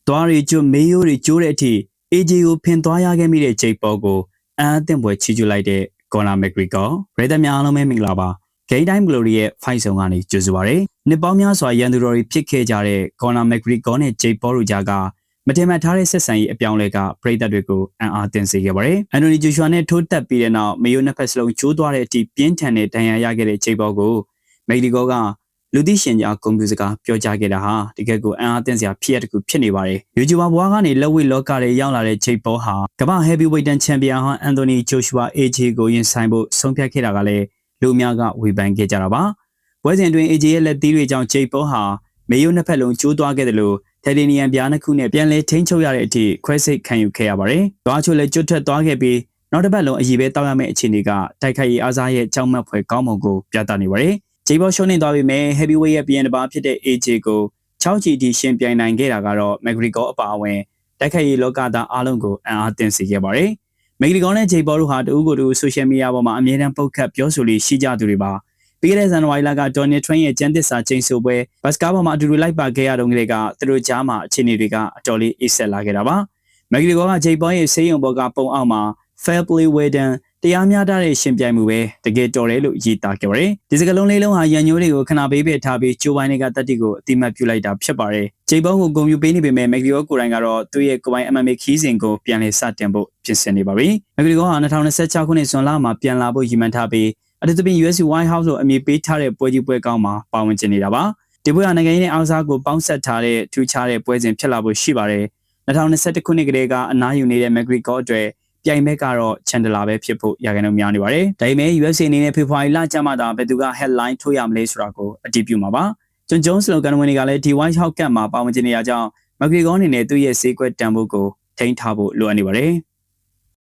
သွားရီကျွမေယိုရီကျိုးတဲ့အထိ AJ ကိုဖင်သွားရခဲ့မိတဲ့ဂျိတ်ပေါ်ကိုအံ့အသင့်ပွဲချီးကျူးလိုက်တဲ့ကော်နာမက်ဂရီကောပရိသတ်များအားလုံးပဲမင်္ဂလာပါဂိမ်းတိုင်းဂလိုရီရဲ့ဖိုင်ဆောင်ကနေကြိုဆိုပါရစေနှစ်ပေါင်းများစွာရန်သူတော်တွေဖြစ်ခဲ့ကြတဲ့ကော်နာမက်ဂရီကောနဲ့ဂျိတ်ပေါ်တို့ကြားကမတင်မှတ်ထားတဲ့ဆက်ဆံရေးအပြောင်းလဲကပရိသတ်တွေကိုအံ့အားသင့်စေခဲ့ပါတယ်အန်တိုနီဂျိုရှွာနဲ့ထိုးတက်ပြီးတဲ့နောက်မေယိုနှစ်ဖက်စလုံးချိုးသွားတဲ့အထိပြင်းထန်တဲ့ဒဏ်ရာရခဲ့တဲ့ဂျိတ်ပေါ်ကိုမက်ဂရီကောကလူသိရှင်ကြားကွန်ပျူတာကပြောကြားခဲ့တာဟာတကယ်ကိုအံ့အားသင့်စရာဖြစ်ရတစ်ခုဖြစ်နေပါတယ်။ YouTuber ဘွားကနေလက်ဝိတ်လောကထဲရောက်လာတဲ့ဂျိတ်ပေါ်ဟာကမ္ဘာဟဲဗီဝိတ်တန်ချန်ပီယံဟောင်းအန်တိုနီဂျိုရှွာ AJ ကိုရင်ဆိုင်ဖို့ဆုံးဖြတ်ခဲ့တာကလည်းလူအများကဝေဖန်ခဲ့ကြတာပါ။ပွဲစဉ်အတွင်း AJ ရဲ့လက်သီးတွေကြောင့်ဂျိတ်ပေါ်ဟာမေယိုနှစ်ဖက်လုံးကျိုးသွားခဲ့တယ်လို့တိုင်တေနီယမ်ပြားနှစ်ခုနဲ့ပြန်လဲထိန်းချုပ်ရတဲ့အထိခွဲစိတ်ခံယူခဲ့ရပါတယ်။သွားချိုလည်းကျွတ်ထွက်သွားခဲ့ပြီးနောက်တစ်ပတ်လုံးအကြီးပဲတောက်ရမယ့်အခြေအနေကတိုက်ခိုက်ရေးအားစားရဲ့ကြောက်မက်ဖွယ်ကောင်းမွန်ကိုပြသနေပါတယ်။ဂျိတ်ဘောရှုံးနေသွားပြီမဲ့ heavyweight ရဲ့ပြန်တစ်ပါးဖြစ်တဲ့ AJ ကို6ချီတီရှင်ပြိုင်နိုင်ခဲ့တာကတော့မက်ဂရီကောအပါအဝင်တိုက်ခိုက်ရေးလောကသားအားလုံးကိုအံ့အားသင့်စေခဲ့ပါတယ်။မက်ဂရီကောနဲ့ဂျိတ်ဘောတို့ဟာတဦးကိုယ်တူဆိုရှယ်မီဒီယာပေါ်မှာအမြဲတမ်းပုတ်ခတ်ပြောဆိုလေးရှိကြသူတွေပါ။ပြီးခဲ့တဲ့ဇန်နဝါရီလကဒေါ်နယ်ထရန့်ရဲ့ကျန်းသစ္စာကျိန်ဆိုပွဲဘတ်စကားပေါ်မှာအတူတူလိုက်ပါခဲ့ရတုန်းကလေးကသူတို့ကြားမှာအခြေအနေတွေကအတော်လေးအေးဆက်လာခဲ့တာပါ။မက်ဂရီကောကဂျိတ်ဘောရဲ့ဆေးရုံပေါ်ကပုံအောက်မှာ fair play weddingတရားမျှတတဲ့ရှင်ပြိုင်မှုပဲတကယ်တော်တယ်လို့ရေးသားခဲ့ပါတယ်။ဒီစကားလုံးလေးလုံးဟာရန်ညိုးတွေကိုခဏပေးပေးထားပြီးဂျိုးပိုင်းတွေကတတိကိုအတိမတ်ပြုလိုက်တာဖြစ်ပါတယ်။ဂျိတ်ဘောကိုဂုဏ်ယူပေးနေပေမဲ့မက်ဂရီကောကိုယ်တိုင်ကတော့သူ့ရဲ့ကိုယ်ပိုင် MMA ခီးစဉ်ကိုပြန်လည်စတင်ဖို့ပြင်ဆင်နေပါပြီ။မက်ဂရီကောဟာ2026ခုနှစ်ဇွန်လမှာပြန်လာဖို့ရည်မှန်းထားပြီးအထူးသဖြင့် UFC White House ကိုအမည်ပေးထားတဲ့ပွဲကြီးပွဲကောင်းမှာပါဝင်ကျင်နေတာပါ။ဒီပွဲဟာနိုင်ငံရေးနဲ့အားစားကိုပေါင်းဆက်ထားတဲ့ထူးခြားတဲ့ပွဲစဉ်ဖြစ်လာဖို့ရှိပါတယ်။2021ခုနှစ်ကတည်းကအနားယူနေတဲ့မက်ဂရီကောအတွက်ပြိုင်မဲ့ကတော့ချန်ဒလာပဲဖြစ်ဖို့ရခိုင်နှုန်းများနေပါတယ်။ဒါပေမဲ့ UFC အနေနဲ့ဖေဖော်ဝါရီလကျမှသာဘယ်သူက headline ထိုးရမလဲဆိုတာကိုအတည်ပြုမှာပါ။ဂျွန်ဂျုံးစ်လိုကန်ဝင်တွေကလည်းဒီ White House ကတ်မှာပါဝင်ကျင်နေရကြောင်းမက်ဂရီကောအနေနဲ့သူ့ရဲ့ဈေးကွက်တန်ဖိုးကိုထိန်းထားဖို့လိုအပ်နေပါတယ်။